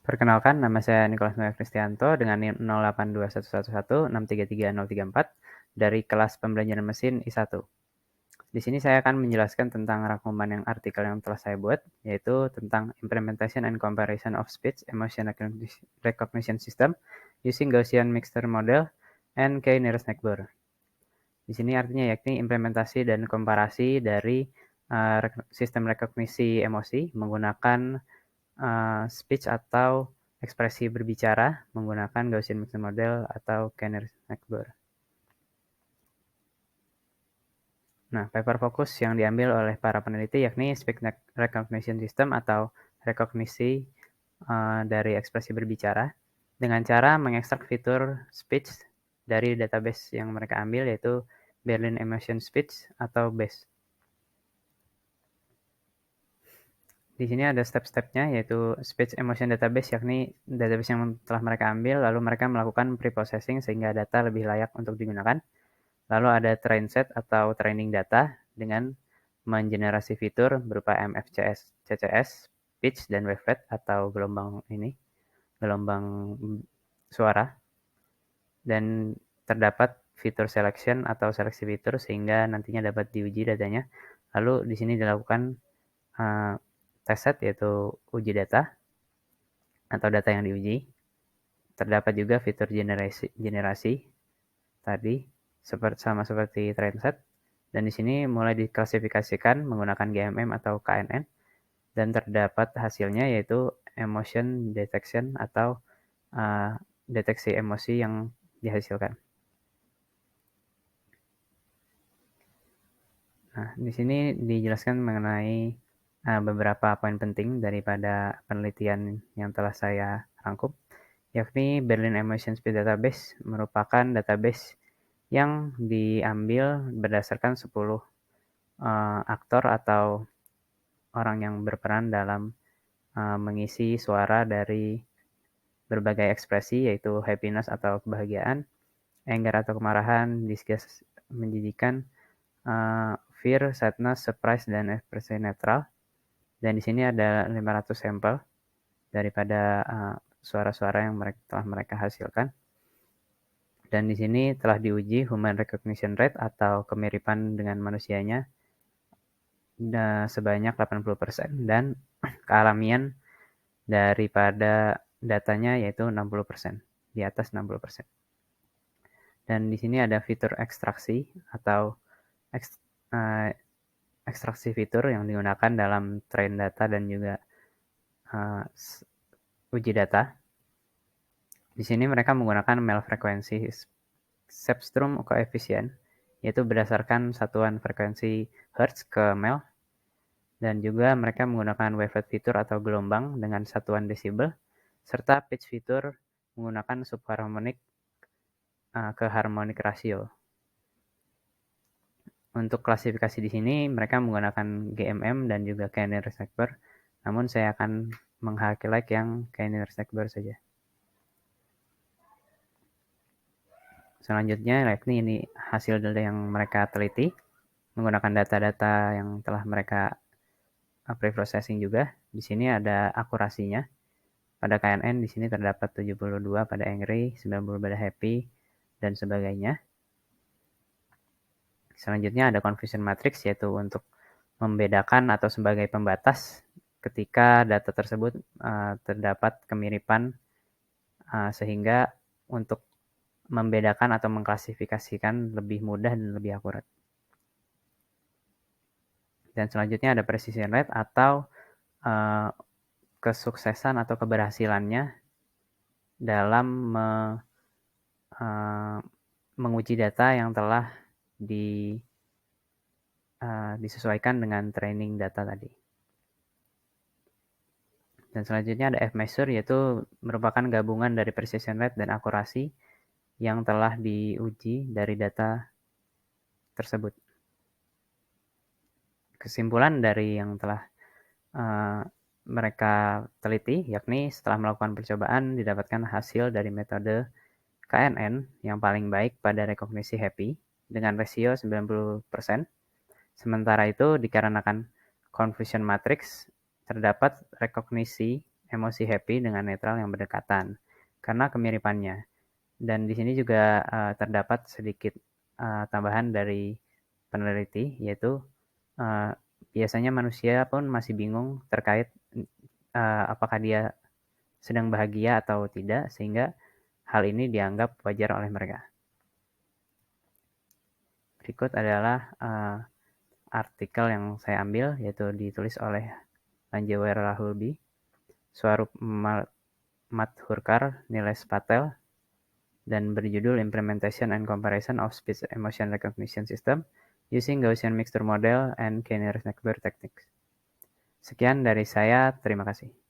Perkenalkan, nama saya Nikolas Noe Kristianto dengan NIM 082111633034 dari kelas pembelajaran mesin I1. Di sini saya akan menjelaskan tentang rangkuman artikel yang telah saya buat, yaitu tentang Implementation and Comparison of Speech Emotion Recognition System using Gaussian Mixture Model and K-nearest neighbor. Di sini artinya yakni implementasi dan komparasi dari sistem rekognisi emosi menggunakan speech atau ekspresi berbicara menggunakan Gaussian Mixture Model atau K-nearest neighbor. Nah, paper fokus yang diambil oleh para peneliti yakni Speech Recognition System atau rekognisi dari ekspresi berbicara dengan cara mengekstrak fitur speech dari database yang mereka ambil yaitu Berlin Emotion Speech atau BES. Di sini ada step-stepnya yaitu Speech Emotion Database yakni database yang telah mereka ambil lalu mereka melakukan pre-processing sehingga data lebih layak untuk digunakan. Lalu ada train set atau training data dengan mengenerasi fitur berupa MFCS, CCS, pitch, dan wavelet atau gelombang suara. Dan terdapat fitur selection atau seleksi fitur sehingga nantinya dapat diuji datanya. Lalu di sini dilakukan test set yaitu uji data atau data yang diuji. Terdapat juga fitur generasi tadi sama seperti train set. Dan di sini mulai diklasifikasikan menggunakan GMM atau KNN dan terdapat hasilnya yaitu emotion detection atau deteksi emosi yang dihasilkan. Nah, di sini dijelaskan mengenai beberapa poin penting daripada penelitian yang telah saya rangkum, yakni Berlin Emotion Speech Database merupakan database yang diambil berdasarkan 10 aktor atau orang yang berperan dalam mengisi suara dari berbagai ekspresi yaitu happiness atau kebahagiaan, anger atau kemarahan, disgust menjijikan, fear, sadness, surprise, dan ekspresi netral. Dan di sini ada 500 sampel daripada suara-suara yang telah mereka hasilkan. Dan di sini telah diuji human recognition rate atau kemiripan dengan manusianya sebanyak 80% dan kealamian daripada datanya yaitu 60%, di atas 60%. Dan di sini ada fitur ekstraksi atau ekstraksi fitur yang digunakan dalam train data dan juga uji data. Di sini mereka menggunakan MEL frekuensi Cepstrum koefisien, yaitu berdasarkan satuan frekuensi Hertz ke MEL. Dan juga mereka menggunakan wavelet fitur atau gelombang dengan satuan desibel, serta pitch fitur menggunakan subharmonik ke harmonic ratio. Untuk klasifikasi di sini mereka menggunakan GMM dan juga K-nearest neighbor, namun saya akan meng-highlight yang K-nearest neighbor saja. Selanjutnya, ini hasil yang mereka teliti menggunakan data-data yang telah mereka pre-processing juga. Di sini ada akurasinya. Pada KNN di sini terdapat 72 pada angry, 90 pada happy, dan sebagainya. Selanjutnya ada confusion matrix yaitu untuk membedakan atau sebagai pembatas ketika data tersebut terdapat kemiripan sehingga untuk membedakan atau mengklasifikasikan lebih mudah dan lebih akurat. Dan selanjutnya ada precision rate atau kesuksesan atau keberhasilannya dalam menguji data yang telah disesuaikan dengan training data tadi. Dan selanjutnya ada F-measure yaitu merupakan gabungan dari precision rate dan akurasi yang telah diuji dari data tersebut. Kesimpulan dari yang telah mereka teliti yakni setelah melakukan percobaan didapatkan hasil dari metode KNN yang paling baik pada rekognisi happy dengan rasio 90%. Sementara itu dikarenakan confusion matrix terdapat rekognisi emosi happy dengan netral yang berdekatan karena kemiripannya. Dan di sini juga terdapat sedikit tambahan dari peneliti, yaitu biasanya manusia pun masih bingung terkait apakah dia sedang bahagia atau tidak, sehingga hal ini dianggap wajar oleh mereka. Berikut adalah artikel yang saya ambil, yaitu ditulis oleh Lanjawer Rahulbi, Swarup Madhurkar, Nilesh Patel, dan berjudul Implementation and Comparison of Speech Emotion Recognition System using Gaussian Mixture Model and K-nearest Neighbor Techniques. Sekian dari saya, terima kasih.